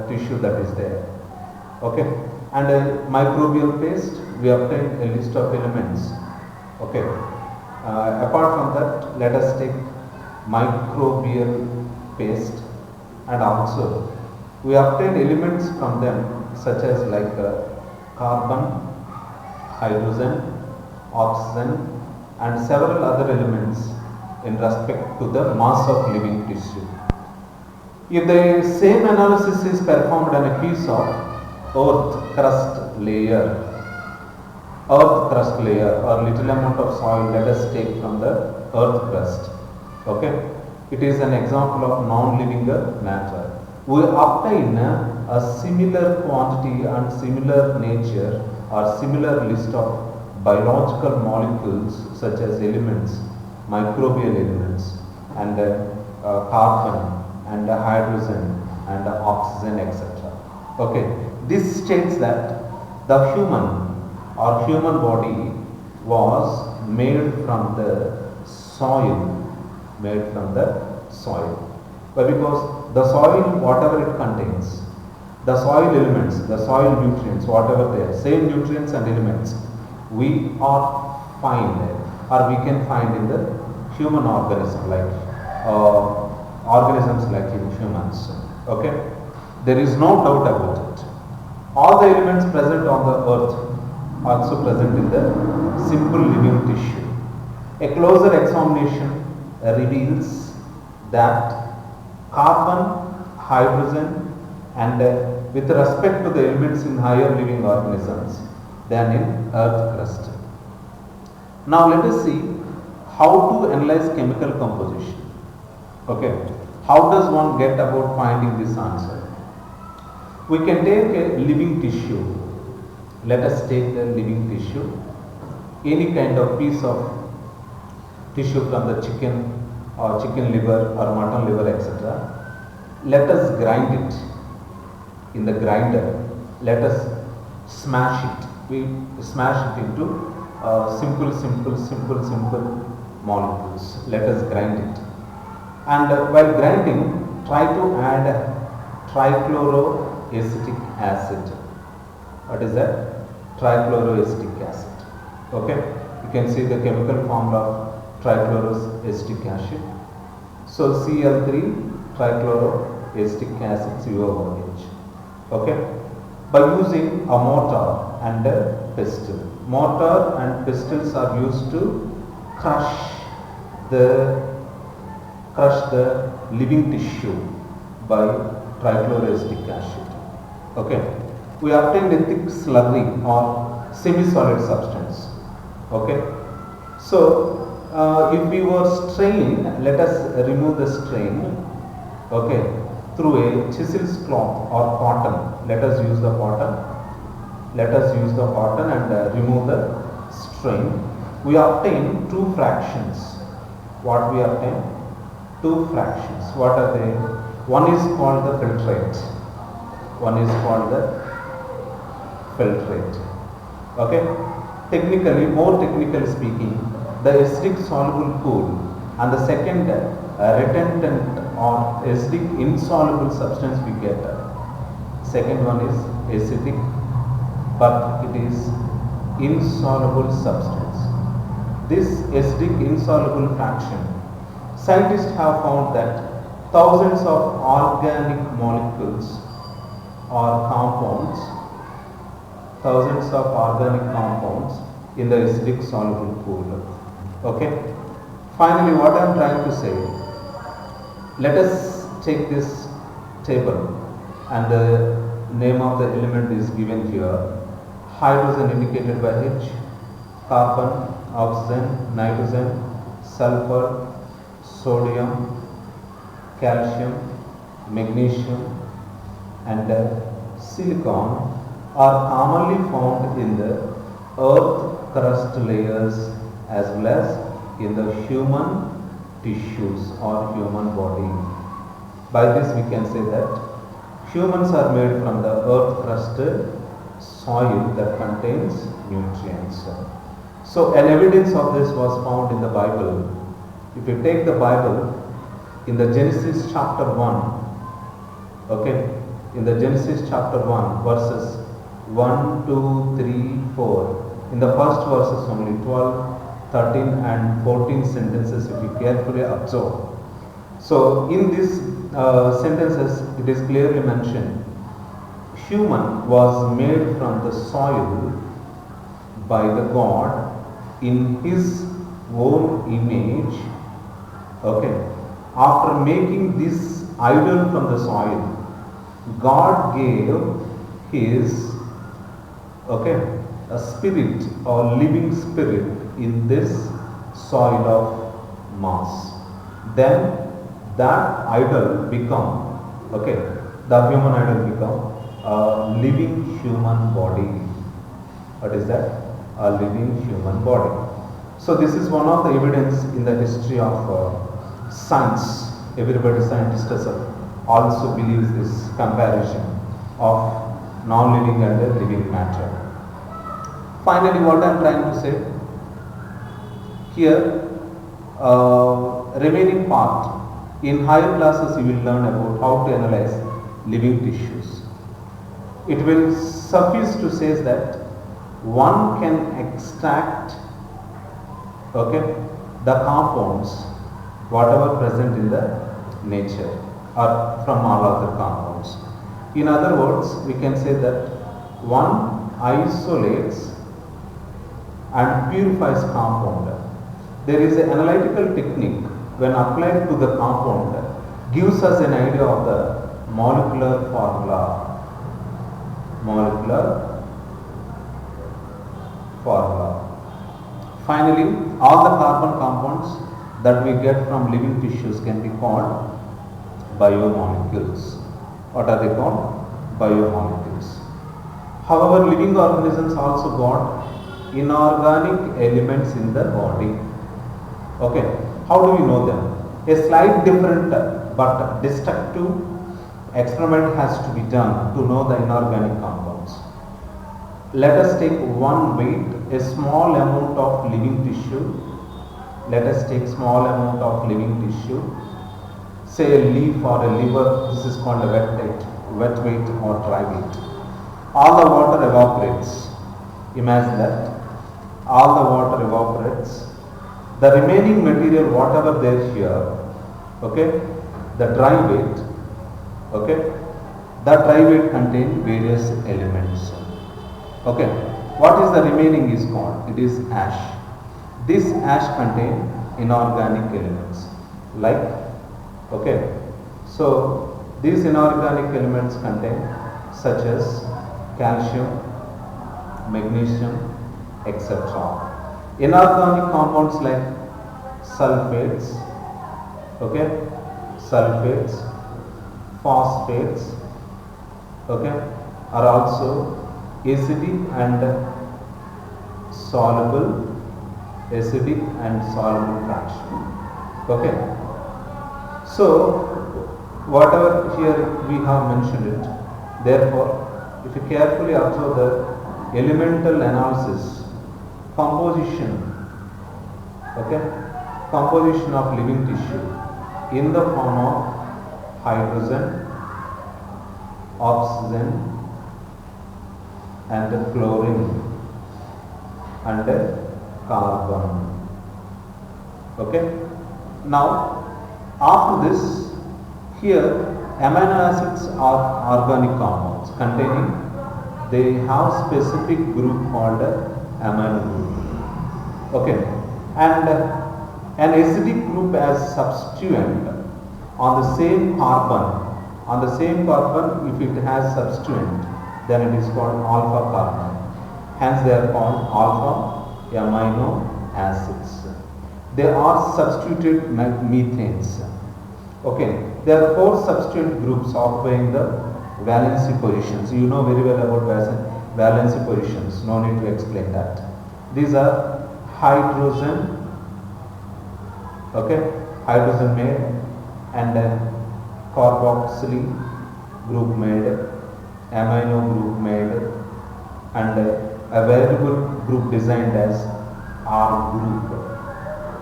tissue that is there. Okay, and microbial paste, we obtain a list of elements. Okay, apart from that, let us take microbial paste, and also we obtain elements from them such as like carbon, hydrogen, oxygen, and several other elements in respect to the mass of living tissue. If the same analysis is performed on a piece of earth crust layer or little amount of soil, let us take from the earth crust. Okay, it is an example of non-living matter. We obtain a similar quantity and similar nature or similar list of biological molecules such as elements, microbial elements, and carbon, and hydrogen, and oxygen, etc. Okay, this states that the human body was made from the soil. Why? Because the soil, whatever it contains, the soil elements, the soil nutrients, whatever they are, same nutrients and elements we are find or we can find in the human organism, like organisms like humans. Okay, there is no doubt about it. All the elements present on the earth also present in the simple living tissue. A closer examination reveals that carbon, hydrogen, and with respect to the elements in higher living organisms than in earth crust. Now let us see how to analyze chemical composition. Okay, how does one get about finding this answer? We can take a living tissue. Let us take the living tissue, any kind of piece of tissue from the chicken or chicken liver or mutton liver, etc. Let us grind it in the grinder. Let us smash it. We smash it into simple molecules. Let us grind it. And while grinding, try to add trichloroacetic acid. What is that? Trichloroacetic acid. Okay, you can see the chemical formula of trichloroacetic acid. So Cl3 trichloroacetic acid COOH. Okay, by using a mortar and a pestle. Mortar and pestles are used to crush the living tissue by trichloroacetic acid. Okay, we obtained a thick slurry or semi-solid substance. Okay, so if we were strain, let us remove the strain. Okay, through a cheesecloth or cotton. Let us use the cotton. Let us use the cotton and remove the strain. We obtain two fractions. What we obtain? Two fractions. What are they? One is called the filtrate. One is called the filtrate. Okay. Technically, more technically speaking, the acidic-soluble pool and the second retentant or acidic-insoluble substance we get. Second one is acidic, but it is insoluble substance. This acidic-insoluble fraction, scientists have found that thousands of organic molecules or compounds, in the acidic soluble pool. Okay. Finally, what I am trying to say, let us take this table and the name of the element is given here. Hydrogen indicated by H, carbon, oxygen, nitrogen, sulfur, sodium, calcium, magnesium, and silicon are commonly found in the earth crust layers as well as in the human tissues or human body. By this we can say that humans are made from the earth crust soil that contains nutrients. So an evidence of this was found in the Bible. If you take the Bible in the Genesis chapter 1, okay, in the Genesis chapter 1 verses 1, 2, 3, 4. In the first verses only 12, 13 and 14 sentences if you carefully observe. So in these sentences it is clearly mentioned human was made from the soil by the God in his own image. Okay. After making this idol from the soil, God gave his a spirit or living spirit in this soil of mass. Then that idol become the human idol become a living human body. What is that? A living human body. So this is one of the evidence in the history of science. Everybody scientist also believes this comparison of non-living and the living matter. Finally, what I am trying to say here, remaining part, in higher classes you will learn about how to analyze living tissues. It will suffice to say that one can extract the compounds whatever present in the nature or from all other compounds. In other words, we can say that one isolates and purifies compound. There is an analytical technique when applied to the compound gives us an idea of the molecular formula. Finally, all the carbon compounds that we get from living tissues can be called biomolecules. What are they called? Biomolecules. However, living organisms also got inorganic elements in the body. How do we know them? A slight different but destructive experiment has to be done to know the inorganic compounds. Let us take one weight, a small amount of living tissue. Let us take small amount of living tissue, say a leaf or a liver. This is called a wet weight or dry weight. All the water evaporates. Imagine that. All the water evaporates. The remaining material, whatever there here, the dry weight, that dry weight contains various elements. What is the remaining is called? It is ash. This ash contains inorganic elements like, so these inorganic elements contain such as calcium, magnesium, etc. Inorganic compounds like sulfates, phosphates, are also acidic and soluble fraction. So whatever here we have mentioned it, therefore if you carefully observe the elemental analysis, composition of living tissue in the form of hydrogen, oxygen and chlorine and carbon. Now after this, here amino acids are organic compounds containing, they have specific group called amino group. And an acidic group as substituent on the same carbon, if it has substituent, then it is called alpha carbon. Hence they are called alpha amino acids. They are substituted methanes. There are 4 substituent groups occupying the valency positions. You know very well about valency positions. No need to explain that. These are hydrogen, hydrogen made, and carboxyl group made, amino group made, and a variable group designed as R group.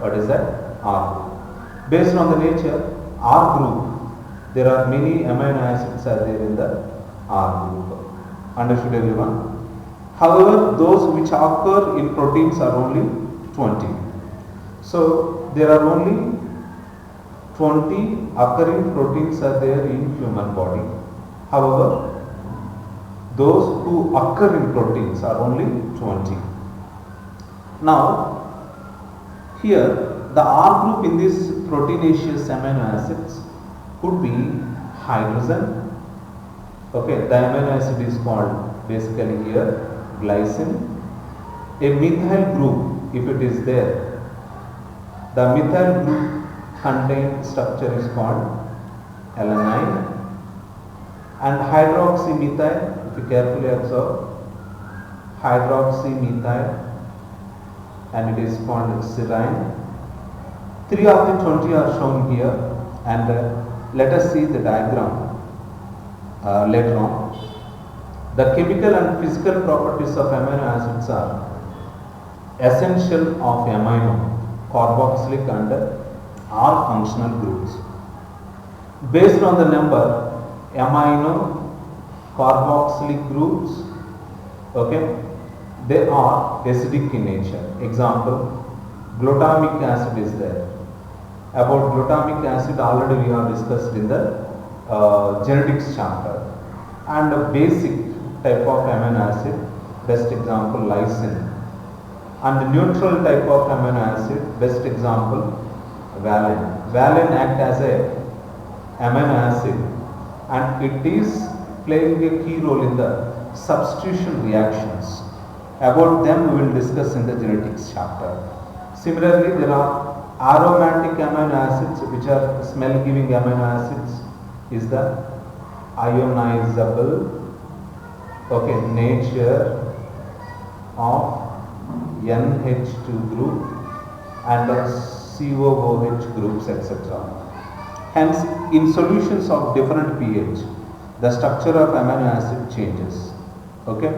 What is that? R group. Based on the nature, R group, there are many amino acids are there in the R group. Understood everyone? However, those which occur in proteins are only 20. So there are only 20 occurring proteins are there in human body. However, those who occur in proteins are only 20. Now, here the R group in these proteinaceous amino acids could be hydrogen. Okay, the amino acid is called basically here glycine. A methyl group, if it is there, the methyl group contained structure is called alanine. And hydroxymethyl, if you carefully observe, hydroxymethyl, and it is called serine. 3 of the 20 are shown here, and let us see the diagram later on. The chemical and physical properties of amino acids are essential of amino, carboxylic and R functional groups. Based on the number amino carboxylic groups, okay, they are acidic in nature. Example, glutamic acid is there. About glutamic acid already we have discussed in the genetics chapter. And a basic type of amino acid, best example lysine. And neutral type of amino acid, best example valine. Valine act as a amino acid and it is playing a key role in the substitution reactions. About them we will discuss in the genetics chapter. Similarly, there are aromatic amino acids which are smell giving amino acids is the ionizable, okay, nature of NH2 group and COOH groups, etc. Hence, in solutions of different pH, the structure of amino acid changes. Okay,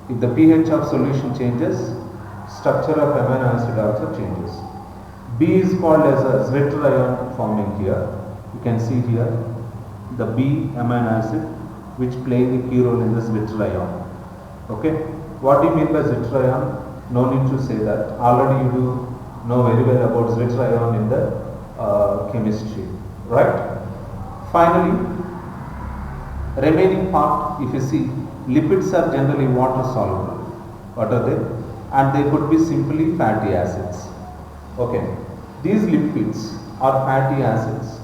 if the pH of solution changes, structure of amino acid also changes. B is called as a Zwitter ion forming here. You can see here the B amino acid which playing a key role in the Zwitter ion. Okay, what do you mean by Zwitter ion? No need to say that. Already you do know very well about Zwitter ion in the chemistry, right? Finally, remaining part, if you see, lipids are generally water soluble. What are they? And they could be simply fatty acids. Okay, these lipids or fatty acids,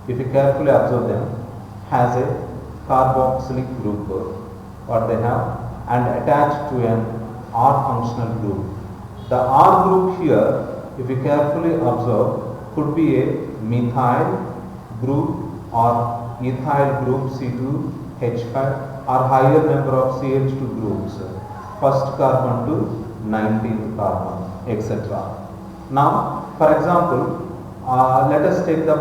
if you carefully observe them, has a carboxylic group, what they have, and attached to an R functional group. The R group here, if you carefully observe, could be a methyl group or ethyl group C2H5 or higher number of CH2 groups, first carbon to 19th carbon, etc. Now, for example, let us take the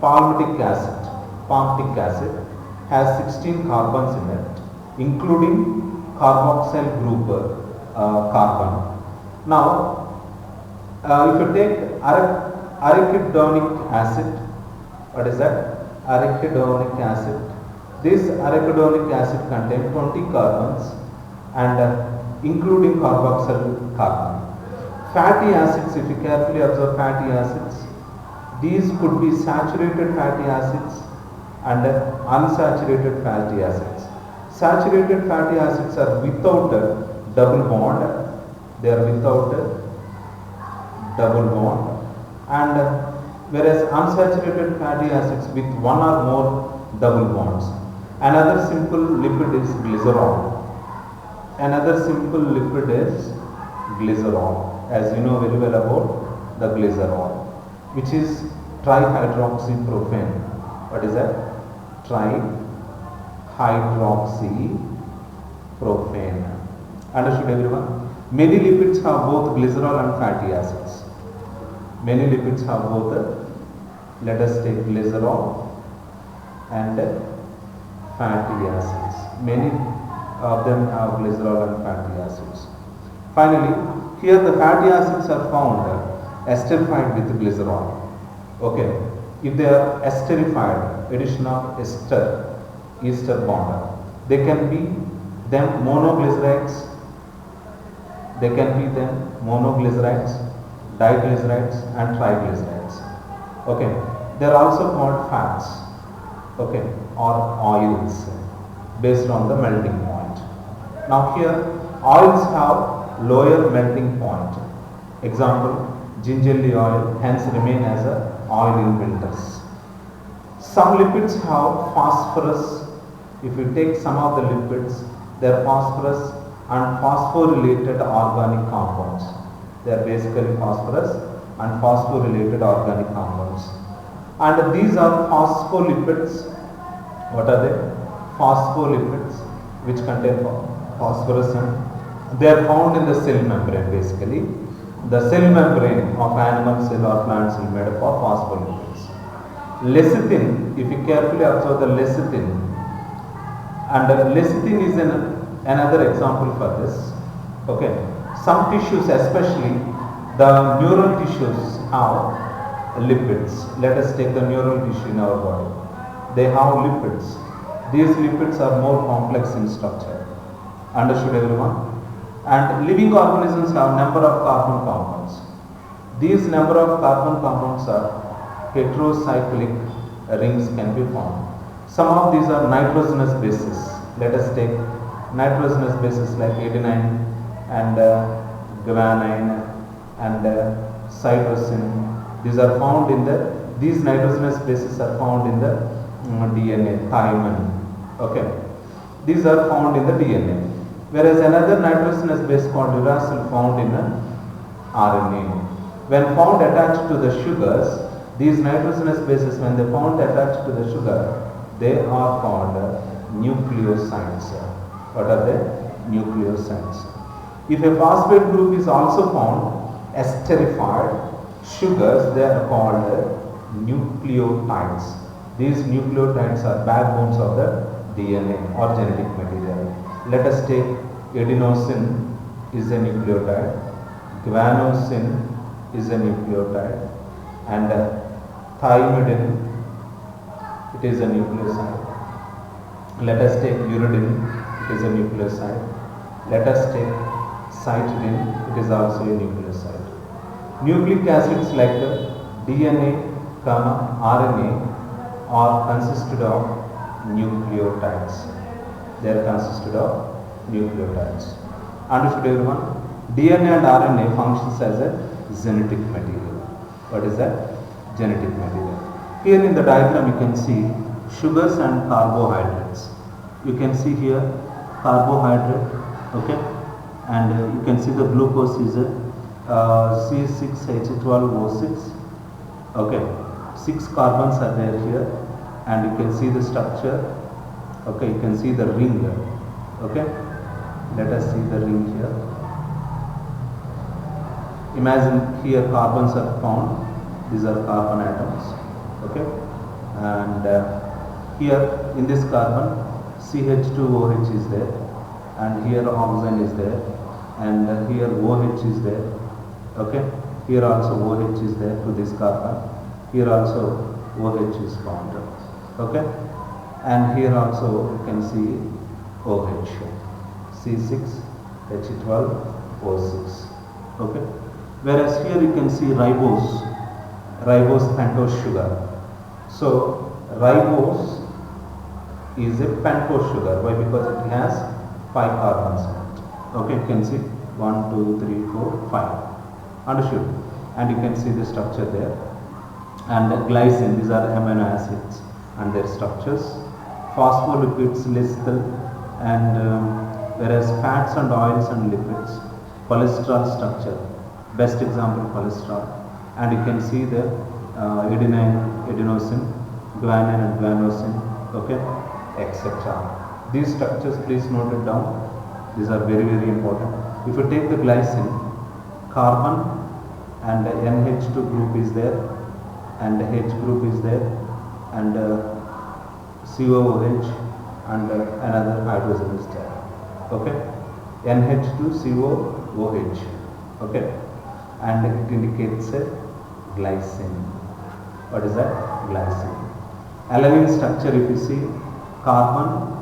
palmitic acid. Palmitic acid has 16 carbons in it, including carboxyl group carbon. Now, if you take arachidonic acid, what is that? Arachidonic acid. This arachidonic acid contains 20 carbons and including carboxyl carbon. Fatty acids, if you carefully observe fatty acids, these could be saturated fatty acids and unsaturated fatty acids. Saturated fatty acids are without a double bond, they are without a double bond, and whereas unsaturated fatty acids with one or more double bonds. Another simple lipid is glycerol. Another simple lipid is glycerol, as you know very well about the glycerol, which is trihydroxypropane. What is that? Trihydroxypropane. Understood everyone? Many lipids have both glycerol and fatty acids. Many lipids have both, let us take glycerol and fatty acids. Many of them have glycerol and fatty acids. Finally, here the fatty acids are found esterified with glycerol. Okay, if they are esterified, addition of ester bond. They can be them monoglycerides, diglycerides and triglycerides. Okay, they are also called fats, okay, or oils based on the melting point. Now here oils have lower melting point. Example, gingerly oil hence remain as a oil in winters. Some lipids have phosphorus. If you take some of the lipids, they are phosphorus and phosphorylated organic compounds. They are basically phosphorus and phosphorylated organic compounds. And these are phospholipids. What are they? Phospholipids, which contain phosphorus, and they are found in the cell membrane basically. The cell membrane of animal cell or plant cell made up of phospholipids. Lecithin, if you carefully observe the lecithin, and lecithin is another example for this. Okay, some tissues, especially the neural tissues, have lipids. Let us take the neural tissue in our body. They have lipids. These lipids are more complex in structure. Understood everyone? And living organisms have number of carbon compounds. These number of carbon compounds are heterocyclic rings can be found. Some of these are nitrogenous bases. Let us take nitrogenous bases like adenine and guanine and cytosine. These are found in these nitrogenous bases are found in the DNA, thymine. Okay, these are found in the DNA. Whereas another nitrogenous base called uracil found in RNA. When found attached to the sugars, these nitrogenous bases, when they found attached to the sugar, they are called nucleosides. What are they? Nucleosides. If a phosphate group is also found esterified sugars, they are called nucleotides. These nucleotides are backbones of the DNA or genetic material. Let us take adenosine is a nucleotide, guanosine is a nucleotide, and thymidine, it is a nucleoside. Let us take uridine, it is a nucleoside. Let us take cytidine, it is also a nucleoside. Nucleic acids like DNA, RNA are consisted of nucleotides. They are consisted of nucleotides. Understood everyone? DNA and RNA functions as a genetic material. What is that? Genetic material. Here in the diagram you can see sugars and carbohydrates. You can see here carbohydrate, okay, and you can see the glucose is a C6H12O6. Okay, 6 carbons are there here, and you can see the structure. Okay, you can see the ring. Okay, let us see the ring here. Imagine here carbons are found. These are carbon atoms. Okay, and here in this carbon CH2OH is there, and here oxygen is there, and here OH is there. Okay, here also OH is there to this carbon. Here also OH is found. Okay, and here also you can see OH, C6H12O6. Okay, whereas here you can see ribose pentose sugar. So ribose is a pentose sugar. Why? Because it has 5 carbons in it. Okay, you can see 1, 2, 3, 4, 5. Understood? And you can see the structure there. And glycine, these are amino acids and their structures. Phospholipids, lethal, and whereas fats and oils and lipids, cholesterol structure, best example cholesterol, and you can see the adenine, adenosine, guanine and guanosine, okay, etc. These structures, please note it down. These are very, very important. If you take the glycine, carbon and NH2 group is there, and H group is there, and COOH and another hydrogen is there. Okay, NH2COOH. Okay, and it indicates a glycine. What is that? Glycine. Alanine structure, if you see, carbon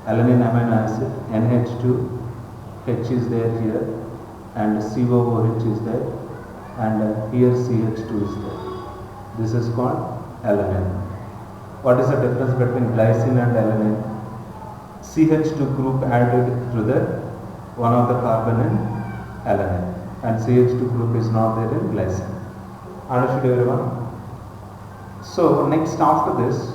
alanine amino acid, NH2, H is there here, and COOH is there, and here CH2 is there. This is called alanine. What is the difference between glycine and alanine? CH2 group added to the one of the carbon in alanine, and CH2 group is not there in glycine. Understood everyone? So next after this,